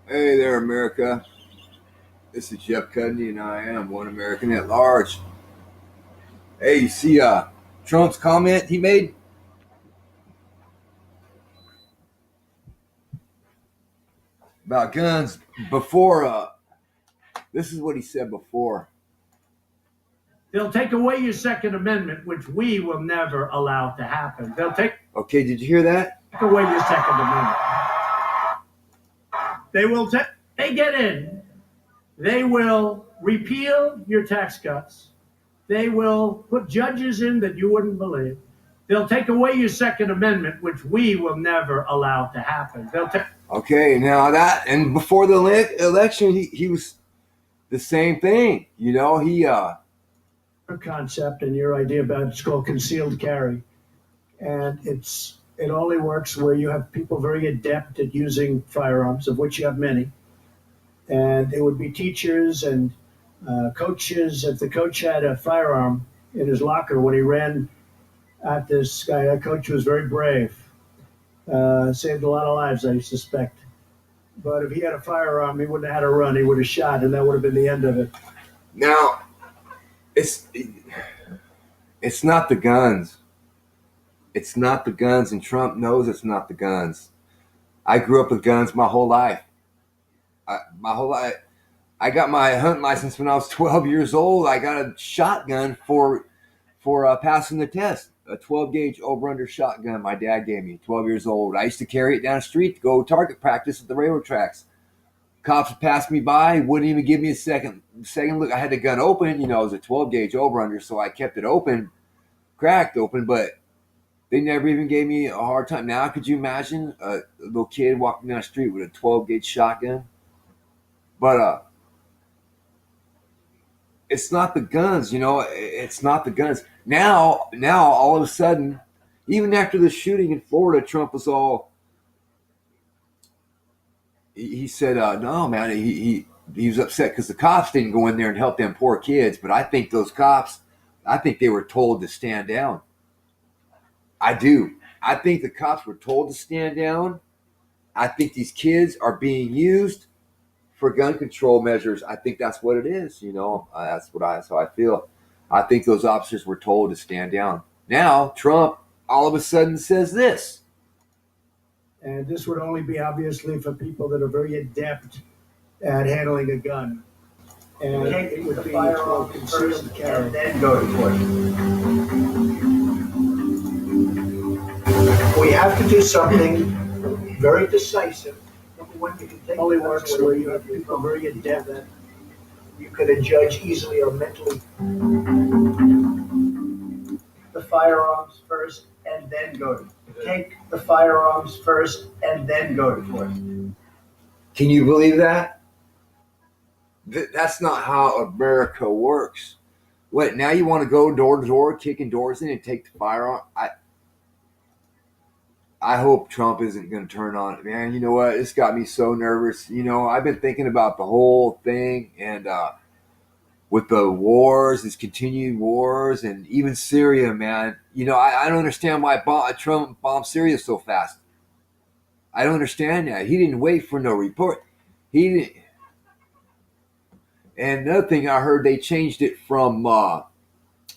Hey there, America. This is Jeff Cudney, and I am one American at large. Hey, you see Trump's comment he made about guns before? This is what he said before. They'll take away your Second Amendment, which we will never allow to happen. They'll take Okay, did you hear that? away your Second Amendment. They will take. They get in. They will repeal your tax cuts. They will put judges in that you wouldn't believe. They'll take away your Second Amendment, which we will never allow to happen. They'll take. Okay, now that and before the election, he was the same thing. You know, Concept and your idea about it's called concealed carry, and it only works where you have people very adept at using firearms, of which you have many, and it would be teachers and coaches. If the coach had a firearm in his locker when he ran at this guy, that coach was very brave, saved a lot of lives, I suspect. But if he had a firearm, he wouldn't have had to run. He would have shot, and that would have been the end of it. now it's not the guns. It's not the guns, and Trump knows it's not the guns. I grew up with guns my whole life. My whole life. I got my hunting license when I was 12 years old. I got a shotgun for passing the test. A 12 gauge over under shotgun my dad gave me. 12 years old. I used to carry it down the street to go target practice at the railroad tracks. Cops would pass me by, wouldn't even give me a second look. I had the gun open. You know, it was a 12 gauge over under, so I kept it open, cracked open, but they never even gave me a hard time. Now, could you imagine a little kid walking down the street with a 12 gauge shotgun? But it's not the guns, you know. It's not the guns. Now, all of a sudden, even after the shooting in Florida, Trump was all. He said, "No, man." He was upset because the cops didn't go in there and help them poor kids. But I think those cops, I think they were told to stand down. I do. I think the cops were told to stand down. I think these kids are being used for gun control measures. I think that's what it is. You know, that's how I feel. I think those officers were told to stand down. Now Trump all of a sudden says this. And this would only be obviously for people that are very adept at handling a gun. And it would be for concealed carry. And then go to court. We have to do something very decisive. Number one, you can take Only works where you have people very adept at. you could judge easily or mentally. The firearms first and then go to take the firearms first and then go to court. Can you believe that? That's not how America works. What, now you want to go door to door, kicking doors in and take the firearm? I hope Trump isn't going to turn on it, man. You know what? It's got me so nervous. You know, I've been thinking about the whole thing, and with the wars, these continued wars, and even Syria, man. You know, I don't understand why Trump bombed Syria so fast. I don't understand that. He didn't wait for no report. He didn't. And another thing I heard, they changed it from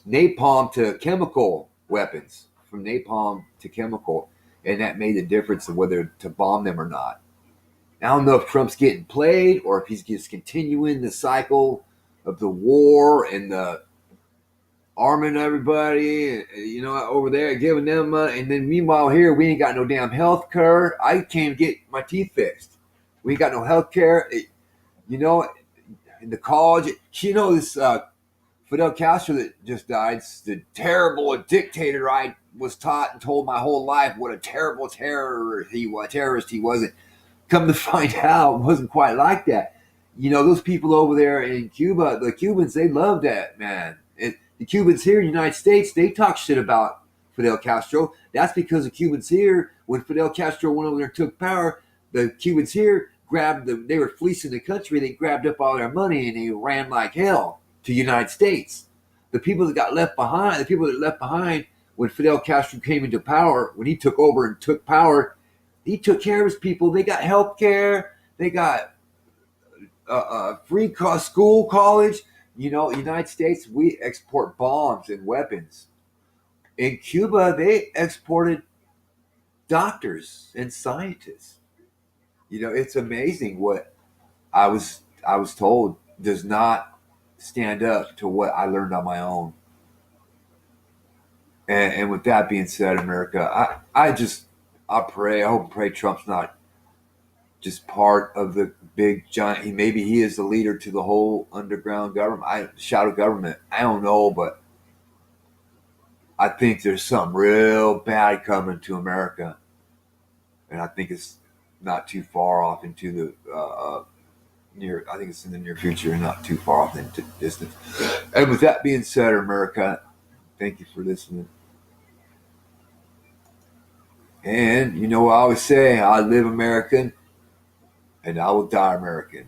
napalm to chemical weapons, from napalm to chemical, and that made the difference of whether to bomb them or not. I don't know if Trump's getting played or if he's just continuing the cycle of the war and the arming everybody, you know, over there, giving them money. And then meanwhile here, we ain't got no damn health care. I came get my teeth fixed. We ain't got no health care. You know, in the college, you know, this Fidel Castro that just died, the terrible dictator I was taught and told my whole life what a terrible terrorist he wasn't. Come to find out, it wasn't quite like that. You know, those people over there in Cuba, the Cubans, they love that, man. And the Cubans here in the United States, they talk shit about Fidel Castro. That's because the Cubans here, when Fidel Castro went over there and took power, the Cubans here grabbed them. They were fleecing the country. They grabbed up all their money and they ran like hell to the United States. The people that left behind when Fidel Castro came into power, when he took over and took power, he took care of his people. They got health care. They got free school, college. United States, we export bombs and weapons. In Cuba, they exported doctors and scientists. It's amazing what I was told does not stand up to what I learned on my own. And with that being said, America, I pray, I hope and pray Trump's not just part of the big giant. Maybe he is the leader to the whole underground government, shadow government. I don't know, but I think there's something real bad coming to America, and I think it's not too far off into the near. I think it's in the near future, and not too far off into distance. And with that being said, America, thank you for listening. And I always say, I live American, and I will die American.